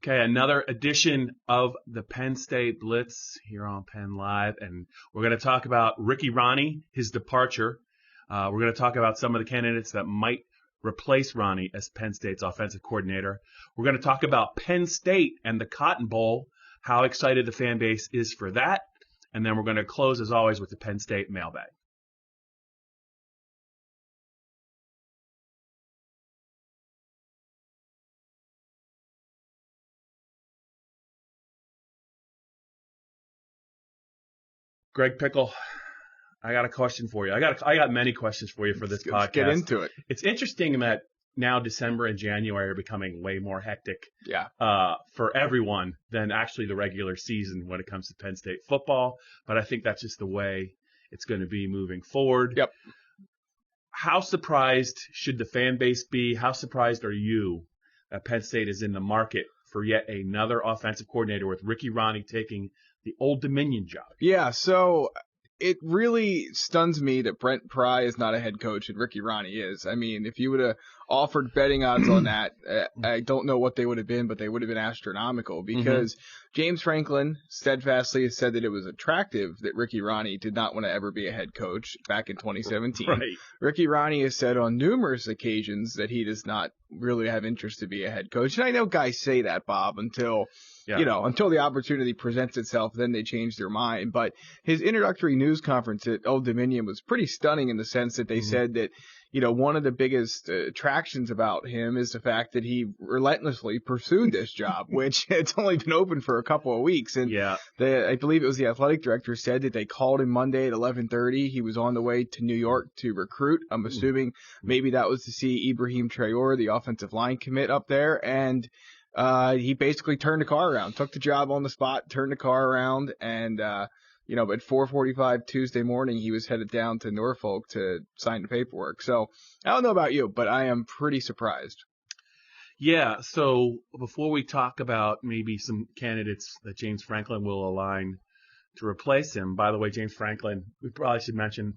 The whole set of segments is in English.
Okay, another edition of the Penn State Blitz here on Penn Live, and we're going to talk about Ricky Rahne, his departure. We're going to talk about some of the candidates that might replace Rahne as Penn State's offensive coordinator. We're going to talk about Penn State and the Cotton Bowl, how excited the fan base is for that, and then we're going to close, as always, with the Penn State Mailbag. Greg Pickle, I got a question for you. I got many questions for you for this podcast. Let's get into it. It's interesting that now December and January are becoming way more hectic for everyone than actually the regular season when it comes to Penn State football. But I think that's just the way it's going to be moving forward. Yep. How surprised should the fan base be? How surprised are you that Penn State is in the market for yet another offensive coordinator with Ricky Rahne taking the Old Dominion job? Yeah, so it really stuns me that Brent Pry is not a head coach and Ricky Rahne is. I mean, if you would have offered betting odds on that, I don't know what they would have been, but they would have been astronomical because James Franklin steadfastly has said that it was attractive that Ricky Rahne did not want to ever be a head coach back in 2017. Right. Ricky Rahne has said on numerous occasions that he does not really have interest to be a head coach. And I know guys say that, Bob, until the opportunity presents itself, then they change their mind. But his introductory news conference at Old Dominion was pretty stunning in the sense that they said that, one of the biggest attractions about him is the fact that he relentlessly pursued this job, which it's only been open for a couple of weeks. And I believe it was the athletic director said that they called him Monday at 11:30. He was on the way to New York to recruit. I'm assuming maybe that was to see Ibrahim Traore, the offensive line commit up there. And he basically turned the car around, took the job on the spot, turned the car around, and at 4:45 Tuesday morning, he was headed down to Norfolk to sign the paperwork. So I don't know about you, but I am pretty surprised. Yeah, so before we talk about maybe some candidates that James Franklin will align to replace him, by the way, James Franklin, we probably should mention,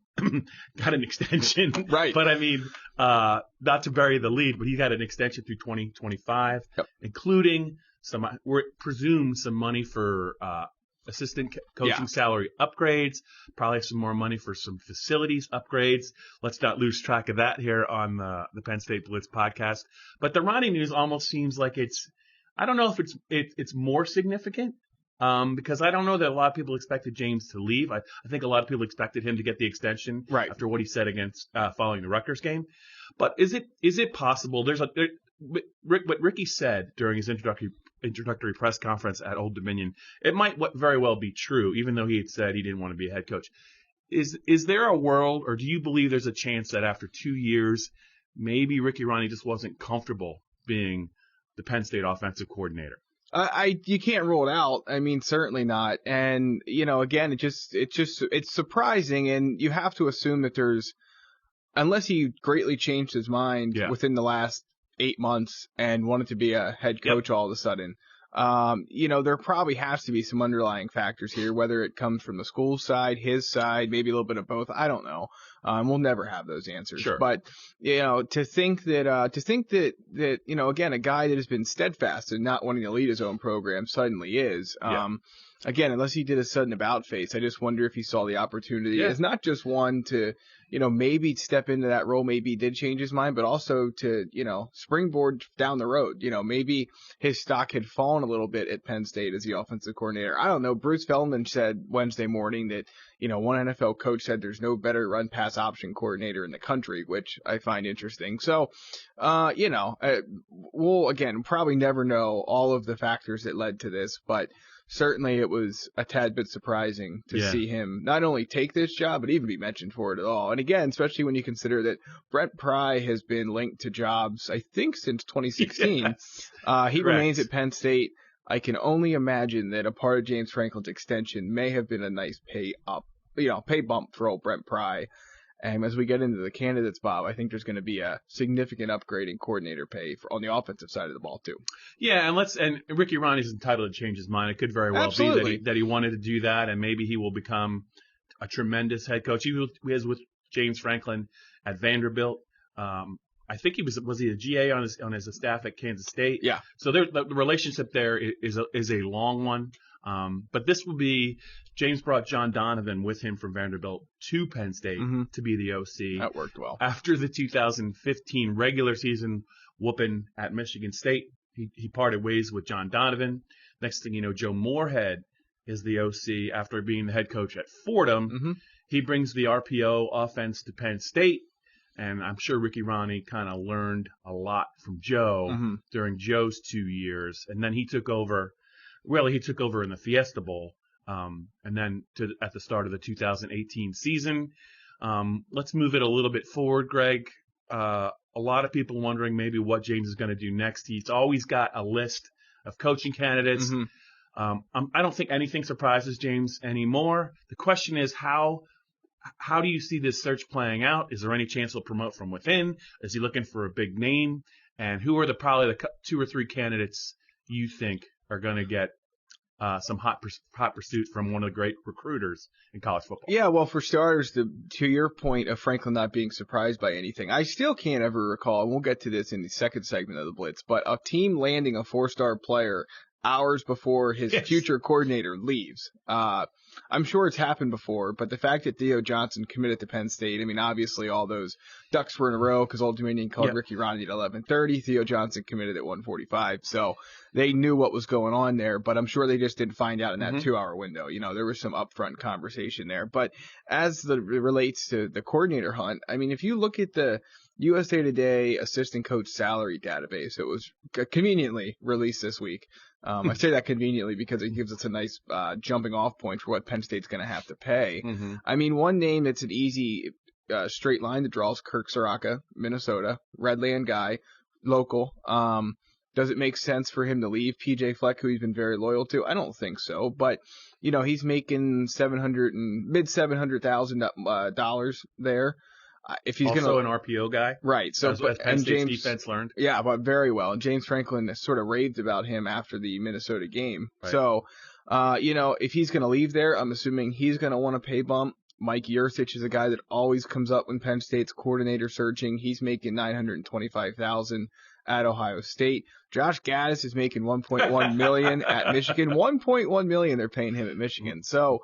got an extension. Right. But I mean, not to bury the lead, but he got an extension through 2025, including some money for assistant coaching salary upgrades, probably some more money for some facilities upgrades. Let's not lose track of that here on the Penn State Blitz podcast. But the Rahne news almost seems like I don't know if it's more significant. Because I don't know that a lot of people expected James to leave. I think a lot of people expected him to get the extension after what he said against following the Rutgers game. But is it possible? What Ricky said during his introductory press conference at Old Dominion, it might very well be true, even though he had said he didn't want to be a head coach. Is there a world, or do you believe there's a chance that after 2 years, maybe Ricky Rahne just wasn't comfortable being the Penn State offensive coordinator? You can't rule it out. I mean, certainly not. And, again, it's surprising. And you have to assume that unless he greatly changed his mind within the last 8 months and wanted to be a head coach all of a sudden, there probably has to be some underlying factors here, whether it comes from the school side, his side, maybe a little bit of both. I don't know. We'll never have those answers. Sure. But, to think that, again, a guy that has been steadfast in not wanting to lead his own program suddenly is, again, unless he did a sudden about face, I just wonder if he saw the opportunity as not just one to, maybe step into that role. Maybe he did change his mind, but also to, springboard down the road. Maybe his stock had fallen a little bit at Penn State as the offensive coordinator. I don't know. Bruce Feldman said Wednesday morning that, one NFL coach said there's no better run pass option coordinator in the country, which I find interesting. So, we'll, again, probably never know all of the factors that led to this, but certainly it was a tad bit surprising to see him not only take this job, but even be mentioned for it at all. And again, especially when you consider that Brent Pry has been linked to jobs, I think, since 2016. He remains at Penn State. I can only imagine that a part of James Franklin's extension may have been a nice pay bump for old Brent Pry. And as we get into the candidates, Bob, I think there's going to be a significant upgrade in coordinator pay on the offensive side of the ball too. Yeah, and Ricky Rahne is entitled to change his mind. It could very well be that he wanted to do that, and maybe he will become a tremendous head coach. He was with James Franklin at Vanderbilt. I I think he was he a GA on his staff at Kansas State? Yeah. So the relationship there is a long one. But this will be James brought John Donovan with him from Vanderbilt to Penn State to be the OC. That worked well. After the 2015 regular season whooping at Michigan State, he parted ways with John Donovan. Next thing you know, Joe Moorhead is the OC after being the head coach at Fordham. He brings the RPO offense to Penn State. And I'm sure Ricky Rahne kind of learned a lot from Joe during Joe's 2 years. And then he took over in the Fiesta Bowl. And then at the start of the 2018 season. Let's move it a little bit forward, Greg. A lot of people wondering maybe what James is going to do next. He's always got a list of coaching candidates. I don't think anything surprises James anymore. The question is how do you see this search playing out? Is there any chance he'll promote from within? Is he looking for a big name? And who are probably the 2 or 3 candidates you think are going to get some hot pursuit from one of the great recruiters in college football? Yeah, well, for starters, to your point of Franklin not being surprised by anything, I still can't ever recall, and we'll get to this in the second segment of the Blitz, but a team landing a 4-star player hours before his future coordinator leaves. I'm sure it's happened before, but the fact that Theo Johnson committed to Penn State, I mean, obviously all those ducks were in a row because Old Dominion called Ricky Rahne at 11:30. Theo Johnson committed at 1:45. So they knew what was going on there, but I'm sure they just didn't find out in that 2-hour window. You know, there was some upfront conversation there. But as it relates to the coordinator hunt, I mean, if you look at the USA Today assistant coach salary database, it was conveniently released this week. I say that conveniently because it gives us a nice jumping off point for what Penn State's going to have to pay. I mean, one name that's an easy straight line to draw is Kirk Ciarrocca, Minnesota, Redland guy, local. Does it make sense for him to leave PJ Fleck, who he's been very loyal to? I don't think so, but you know, he's making mid $700,000 there. If he's also an RPO guy, right? So, as Penn State's defense learned, but very well. And James Franklin sort of raved about him after the Minnesota game. Right. So, you know, if he's going to leave there, I'm assuming he's going to want a pay bump. Mike Yurcich is a guy that always comes up when Penn State's coordinator searching. He's making $925,000 at Ohio State. Josh Gaddis is making $1.1 million at Michigan. $1.1 million they're paying him at Michigan. So.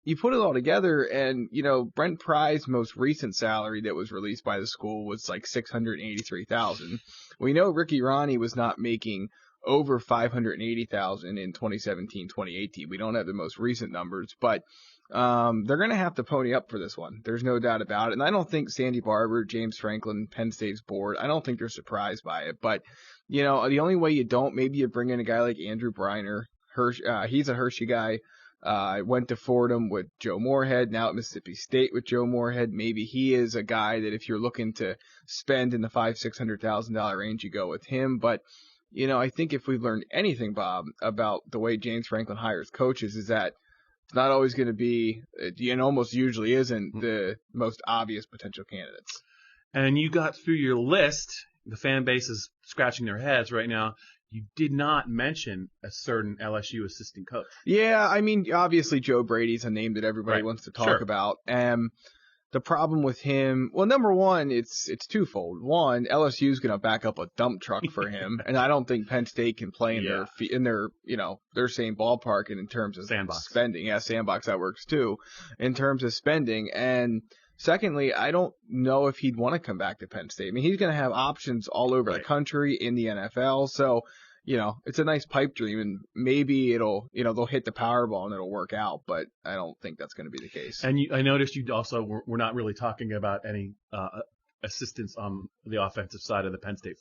You put it all together, and, you know, Brent Pry's most recent salary that was released by the school was like $683,000. We know Ricky Rahne was not making over $580,000 in 2017-2018. We don't have the most recent numbers, but they're going to have to pony up for this one. There's no doubt about it. And I don't think Sandy Barber, James Franklin, Penn State's board, I don't think they're surprised by it. But, you know, the only way you don't, maybe you bring in a guy like Andrew Briner. He's a Hershey guy. I went to Fordham with Joe Moorhead, now at Mississippi State with Joe Moorhead. Maybe he is a guy that if you're looking to spend in the $500,000-$600,000 range, you go with him. But, you know, I think if we've learned anything, Bob, about the way James Franklin hires coaches is that it's not always going to be, and almost usually isn't, the most obvious potential candidates. And you got through your list. The fan base is scratching their heads right now. You did not mention a certain LSU assistant coach. Yeah, I mean, obviously Joe Brady's a name that everybody wants to talk about. The problem with him, well, number one, it's twofold. One, LSU's going to back up a dump truck for him, and I don't think Penn State can play in their you know, their same ballpark in terms of spending. Yeah, sandbox, that works too, in terms of spending. And secondly, I don't know if he'd want to come back to Penn State. I mean, he's going to have options all over the country in the NFL. So, you know, it's a nice pipe dream, and maybe it'll, you know, they'll hit the Powerball and it'll work out, but I don't think that's going to be the case. And I noticed you also were not really talking about any assistance on the offensive side of the Penn State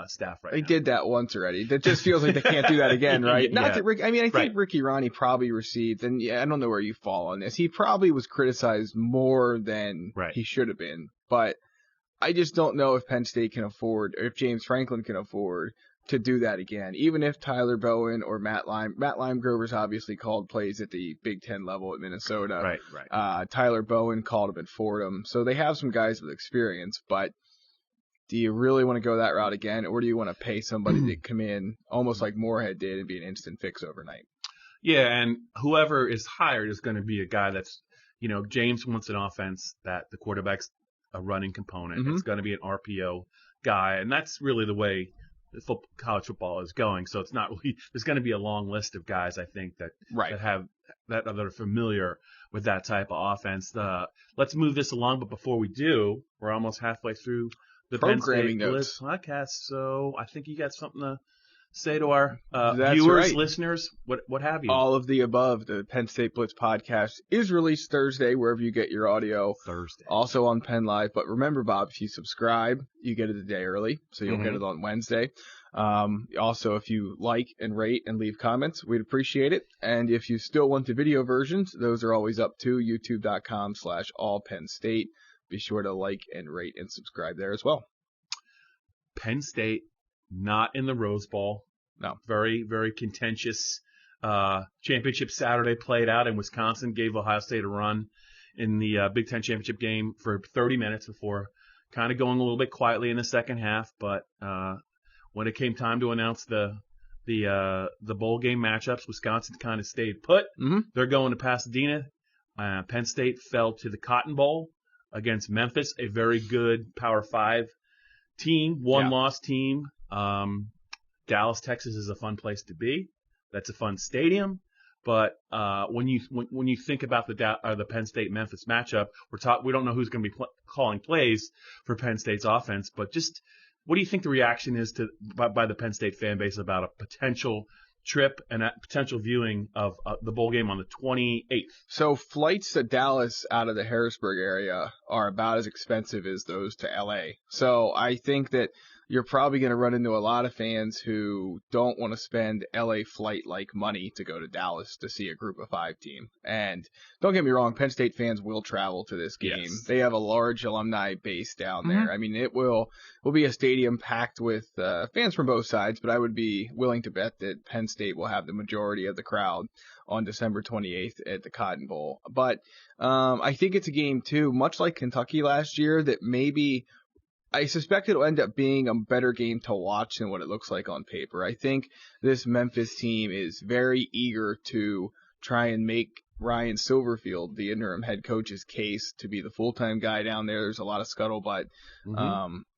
staff right now. They did that once already. That just feels like they can't do that again, right? Not that Rick. I mean, I think Ricky Rahne probably received, and I don't know where you fall on this. He probably was criticized more than he should have been, but I just don't know if Penn State can afford, or if James Franklin can afford to do that again. Even if Tyler Bowen or Matt Limegrover's obviously called plays at the Big Ten level at Minnesota. Tyler Bowen called him at Fordham, so they have some guys with experience, but do you really want to go that route again, or do you want to pay somebody to come in almost like Moorhead did and be an instant fix overnight? Yeah, and whoever is hired is going to be a guy that's, you know, James wants an offense that the quarterback's a running component. It's going to be an RPO guy, and that's really the way college football is going. So it's not really – there's going to be a long list of guys, I think, that are familiar with that type of offense. Let's move this along, but before we do, we're almost halfway through the Penn State Blitz podcast, so I think you got something to say to our viewers, listeners, what have you. All of the above. The Penn State Blitz podcast is released Thursday, wherever you get your audio. Thursday. Also on Penn Live. But remember, Bob, if you subscribe, you get it a day early, so you'll get it on Wednesday. Also, if you like and rate and leave comments, we'd appreciate it. And if you still want the video versions, those are always up to youtube.com/allpennstate. Be sure to like and rate and subscribe there as well. Penn State, not in the Rose Bowl. No. Very, very contentious championship Saturday played out, and Wisconsin gave Ohio State a run in the Big Ten championship game for 30 minutes before kind of going a little bit quietly in the second half. But when it came time to announce the bowl game matchups, Wisconsin kind of stayed put. Mm-hmm. They're going to Pasadena. Penn State fell to the Cotton Bowl against Memphis, a very good Power 5 team, one-loss team. Dallas, Texas is a fun place to be. That's a fun stadium. But when you think about the Penn State Memphis matchup, we don't know who's going to be calling plays for Penn State's offense. But just what do you think the reaction is by the Penn State fan base about a potential trip and a potential viewing of the bowl game on the 28th? So flights to Dallas out of the Harrisburg area are about as expensive as those to LA. So I think that you're probably going to run into a lot of fans who don't want to spend LA flight-like money to go to Dallas to see a Group of 5 team. And don't get me wrong, Penn State fans will travel to this game. Yes. They have a large alumni base down there. I mean, it will be a stadium packed with fans from both sides, but I would be willing to bet that Penn State will have the majority of the crowd on December 28th at the Cotton Bowl. But I think it's a game, too, much like Kentucky last year, that maybe – I suspect it'll end up being a better game to watch than what it looks like on paper. I think this Memphis team is very eager to try and make Ryan Silverfield, the interim head coach's case to be the full-time guy down there. There's a lot of scuttlebutt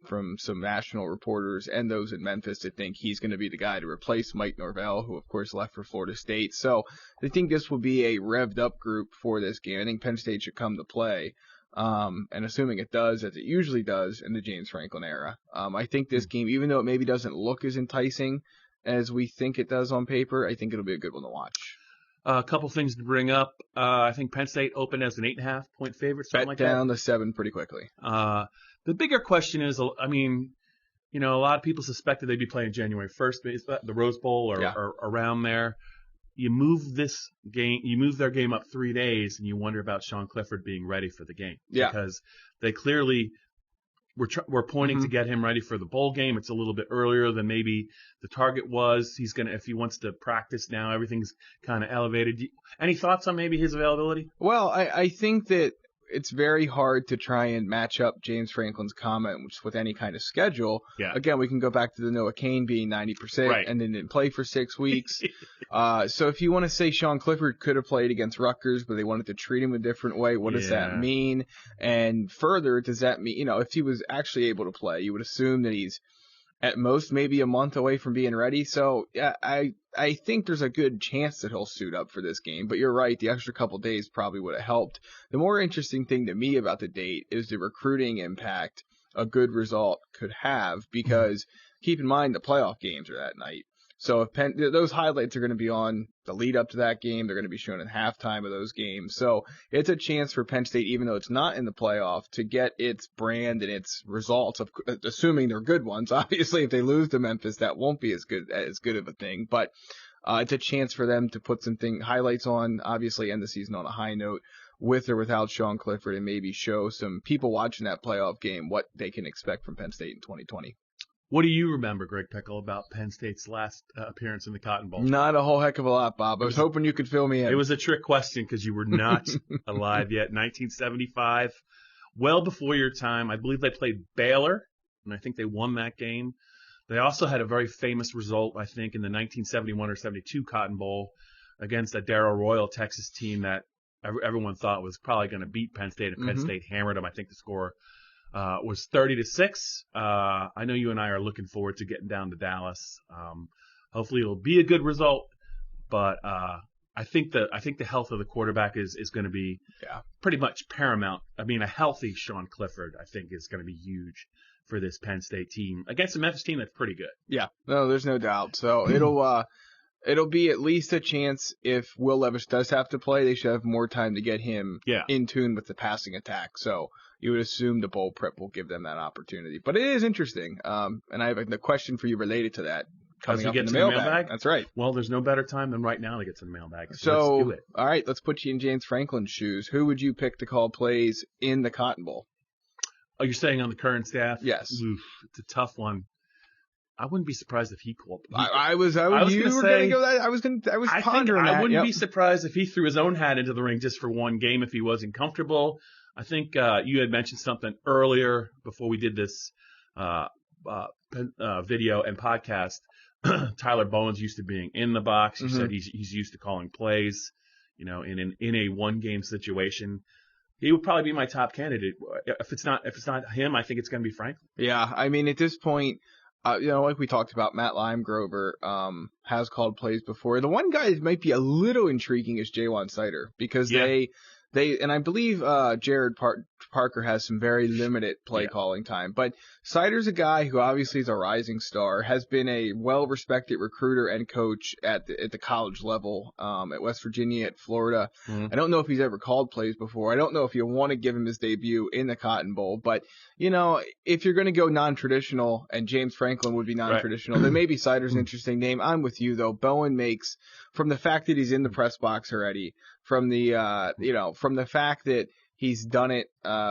from some national reporters and those in Memphis that think he's going to be the guy to replace Mike Norvell, who, of course, left for Florida State. So I think this will be a revved-up group for this game. I think Penn State should come to play. And assuming it does, as it usually does in the James Franklin era. I think this game, even though it maybe doesn't look as enticing as we think it does on paper, I think it'll be a good one to watch. A couple things to bring up. I think Penn State opened as an 8.5-point favorite, something like that. Bet down to 7 pretty quickly. The bigger question is, I mean, a lot of people suspected they'd be playing January 1st, the Rose Bowl or around there. You move their game up 3 days, and you wonder about Sean Clifford being ready for the game. Yeah. Because they clearly were pointing to get him ready for the bowl game. It's a little bit earlier than maybe the target was. If he wants to practice now, everything's kind of elevated. Any thoughts on maybe his availability? Well, I think that it's very hard to try and match up James Franklin's comments with any kind of schedule. Yeah. Again, we can go back to the Noah Cain being 90% and then didn't play for 6 weeks. So if you want to say Sean Clifford could have played against Rutgers, but they wanted to treat him a different way, what does that mean? And further, does that mean, if he was actually able to play, you would assume that he's at most maybe a month away from being ready. So yeah, I think there's a good chance that he'll suit up for this game. But you're right, the extra couple days probably would have helped. The more interesting thing to me about the date is the recruiting impact a good result could have, because keep in mind the playoff games are that night. So if those highlights are going to be on the lead up to that game, they're going to be shown in halftime of those games. So it's a chance for Penn State, even though it's not in the playoff, to get its brand and its results, assuming they're good ones. Obviously, if they lose to Memphis, that won't be as good of a thing. But it's a chance for them to put some highlights on, obviously end the season on a high note with or without Sean Clifford, and maybe show some people watching that playoff game what they can expect from Penn State in 2020. What do you remember, Greg Pickle, about Penn State's last appearance in the Cotton Bowl? Not a whole heck of a lot, Bob. I was hoping you could fill me in. It was a trick question because you were not alive yet. 1975, well before your time. I believe they played Baylor, and I think they won that game. They also had a very famous result, I think, in the 1971 or 72 Cotton Bowl against a Darrell Royal Texas team that everyone thought was probably going to beat Penn State, and Penn State hammered them. I think the score was 30-6. I know you and I are looking forward to getting down to Dallas. Hopefully it'll be a good result, but I think the health of the quarterback is going to be pretty much paramount. I mean, a healthy Sean Clifford, I think, is going to be huge for this Penn State team against a Memphis team that's pretty good. Yeah, no, there's no doubt. So it'll be at least a chance if Will Levis does have to play. They should have more time to get him in tune with the passing attack. So you would assume the bowl prep will give them that opportunity. But it is interesting. And I have a question for you related to that. Coming up in the mailbag. That's right. Well, there's no better time than right now to get to the mailbag. So let's do it. All right, let's put you in James Franklin's shoes. Who would you pick to call plays in the Cotton Bowl? Oh, you're saying on the current staff? Yes. Oof, it's a tough one. I wouldn't be surprised if he called. I was pondering that. I wouldn't be surprised if he threw his own hat into the ring just for one game if he wasn't comfortable. I think you had mentioned something earlier before we did this video and podcast. Tyler Bowen's used to being in the box. You said he's used to calling plays, in a one game situation. He would probably be my top candidate. If it's not him, I think it's going to be Franklin. Yeah, I mean at this point, like we talked about, Matt Limegrover has called plays before. The one guy that might be a little intriguing is Jaywan Sider because they and I believe Jared Parker has some very limited play calling time. But Sider's a guy who obviously is a rising star, has been a well-respected recruiter and coach at the college level, at West Virginia, at Florida. I don't know if he's ever called plays before. I don't know if you want to give him his debut in the Cotton Bowl. But, if you're going to go non-traditional, and James Franklin would be non-traditional, then maybe Sider's an interesting name. I'm with you, though. Bowen makes, from the fact that he's in the press box already, from the from the fact that he's done it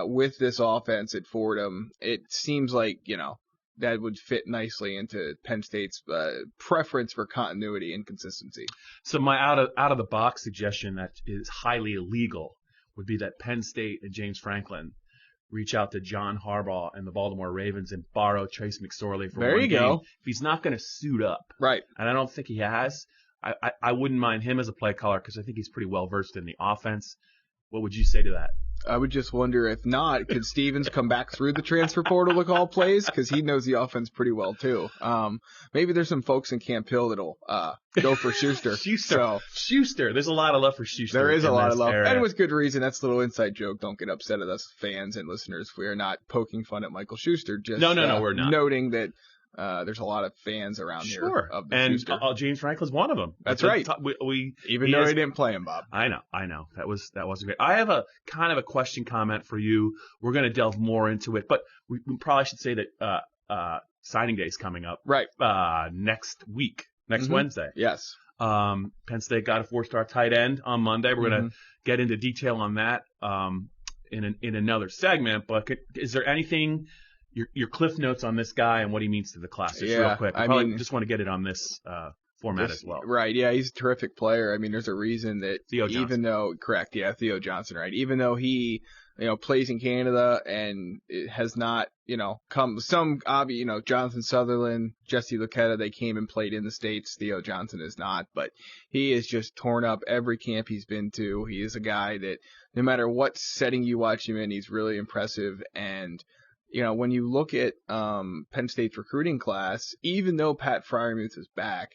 with this offense at Fordham, it seems like that would fit nicely into Penn State's preference for continuity and consistency. So my out of the box suggestion that is highly illegal would be that Penn State and James Franklin reach out to John Harbaugh and the Baltimore Ravens and borrow Trace McSorley for one game. If he's not going to suit up, right? And I don't think he has. I wouldn't mind him as a play caller because I think he's pretty well versed in the offense. What would you say to that? I would just wonder if not, could Stevens come back through the transfer portal to call plays? Because he knows the offense pretty well, too. Maybe there's some folks in Camp Hill that'll go for Schuster. Schuster. There's a lot of love for Schuster. There is a lot of love. Area. And with good reason. That's a little inside joke. Don't get upset at us fans and listeners. We are not poking fun at Michael Schuster. Just No, we're not. Noting that there's a lot of fans around here of the Schuster. And James Franklin's one of them. That's right. Even though he didn't play him, Bob. I know. That wasn't great. I have a kind of a question comment for you. We're going to delve more into it, but we probably should say that signing day is coming up. Right. Next week, Wednesday. Yes. Penn State got a 4-star tight end on Monday. We're going to get into detail on that in another segment. But is there anything? Your cliff notes on this guy and what he means to the class, just real quick. I just want to get it on this format as well. Right, yeah, he's a terrific player. I mean, there's a reason that Theo Johnson, even though he, plays in Canada and it has not, come Jonathan Sutherland, Jesse Luketa, they came and played in the States. Theo Johnson is not, but he has just torn up every camp he's been to. He is a guy that no matter what setting you watch him in, he's really impressive. And when you look at Penn State's recruiting class, even though Pat Freiermuth is back,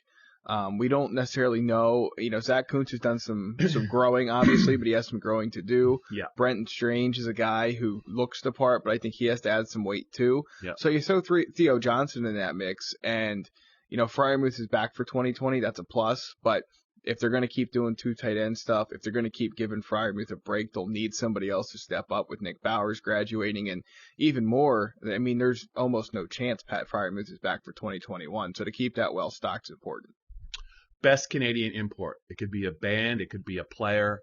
we don't necessarily know. Zach Kuntz has done some growing, obviously, but he has some growing to do. Yeah. Brenton Strange is a guy who looks the part, but I think he has to add some weight too. Yeah. So you throw Theo Johnson in that mix, and Freiermuth is back for 2020. That's a plus, but if they're going to keep doing two tight end stuff, if they're going to keep giving Freiermuth a break, they'll need somebody else to step up with Nick Bowers graduating. And even more, I mean, there's almost no chance Pat Freiermuth is back for 2021. So to keep that well stocked is important. Best Canadian import. It could be a band. It could be a player.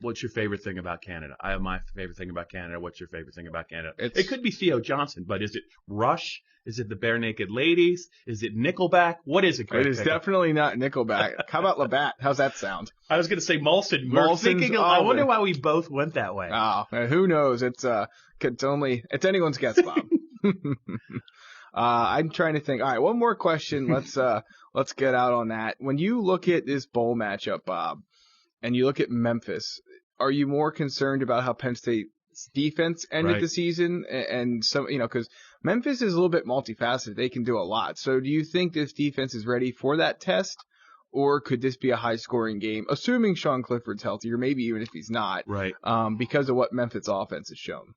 What's your favorite thing about Canada? I have my favorite thing about Canada. What's your favorite thing about Canada? It could be Theo Johnson, but is it Rush? Is it the Bare Naked Ladies? Is it Nickelback? What is it? It is definitely not Nickelback. How about Labatt? How's that sound? I was going to say Molson. I wonder why we both went that way. Oh, who knows? It's anyone's guess, Bob. I'm trying to think. All right, one more question. Let's get out on that. When you look at this bowl matchup, Bob, and you look at Memphis, are you more concerned about how Penn State State's defense ended the season, and some, because Memphis is a little bit multifaceted. They can do a lot. So do you think this defense is ready for that test, or could this be a high-scoring game, assuming Sean Clifford's healthy, or maybe even if he's not, because of what Memphis offense has shown?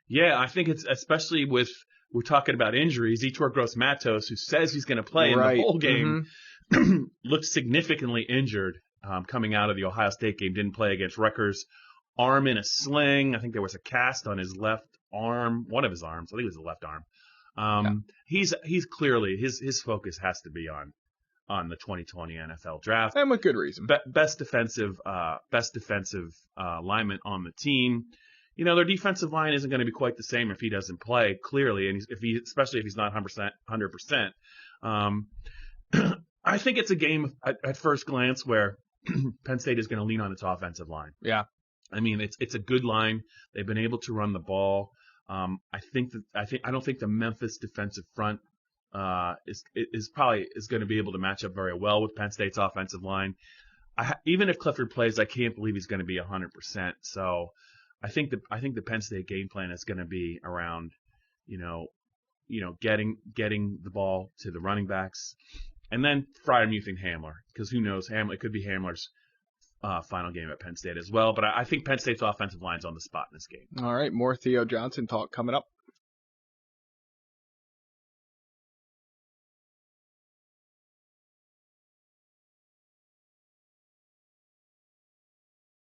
Yeah, I think it's especially with we're talking about injuries. Etor Gross-Matos, who says he's going to play in the bowl game, looked significantly injured coming out of the Ohio State game. Didn't play against Rutgers. Arm in a sling. I think there was a cast on his left arm, one of his arms. I think it was the left arm. He's clearly his focus has to be on the 2020 NFL draft, and with good reason. Best defensive lineman on the team. Their defensive line isn't going to be quite the same if he doesn't play, clearly, and especially if he's not 100%. I think it's a game at first glance where Penn State is going to lean on its offensive line. Yeah. I mean, it's a good line. They've been able to run the ball. I don't think the Memphis defensive front is going to be able to match up very well with Penn State's offensive line. Even if Clifford plays, I can't believe he's going to be 100%. So I think the Penn State game plan is going to be around, getting the ball to the running backs, and then Freiermuth Hamler, because who knows, it could be Hamler's final game at Penn State as well. But I think Penn State's offensive line's on the spot in this game. All right, more Theo Johnson talk coming up.